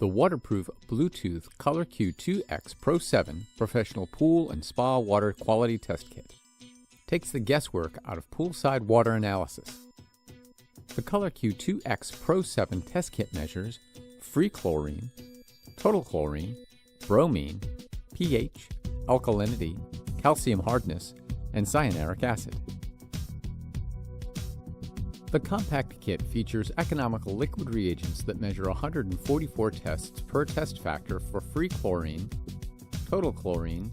The waterproof Bluetooth ColorQ 2X Pro 7 Professional Pool and Spa Water Quality Test Kit takes the guesswork out of poolside water analysis. The ColorQ 2X Pro 7 test kit measures free chlorine, total chlorine, bromine, pH, alkalinity, calcium hardness, and cyanuric acid. The compact kit features economical liquid reagents that measure 144 tests per test factor for free chlorine, total chlorine,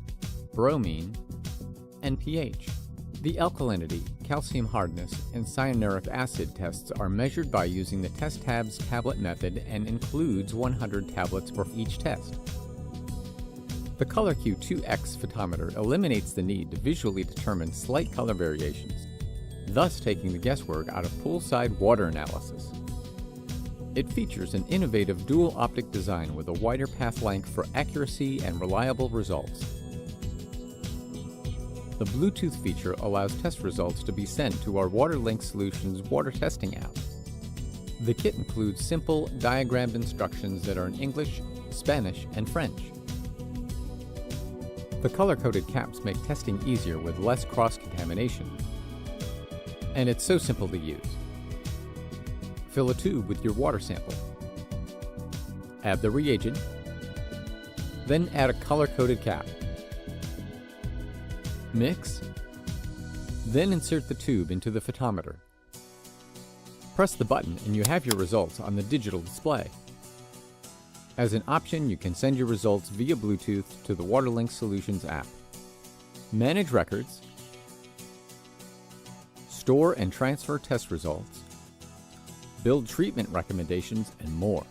bromine, and pH. The alkalinity, calcium hardness, and cyanuric acid tests are measured by using the test tabs tablet method and includes 100 tablets for each test. The ColorQ 2X photometer eliminates the need to visually determine slight color variations, thus taking the guesswork out of poolside water analysis. It features an innovative dual optic design with a wider path length for accuracy and reliable results. The Bluetooth feature allows test results to be sent to our WaterLink Solutions water testing app. The kit includes simple, diagrammed instructions that are in English, Spanish, and French. The color-coded caps make testing easier with less cross-contamination. And it's so simple to use. Fill a tube with your water sample. Add the reagent. Then add a color-coded cap. Mix. Then insert the tube into the photometer. Press the button and you have your results on the digital display. As an option, you can send your results via Bluetooth to the WaterLink Solutions app. Manage records. Store and transfer test results, build treatment recommendations, and more.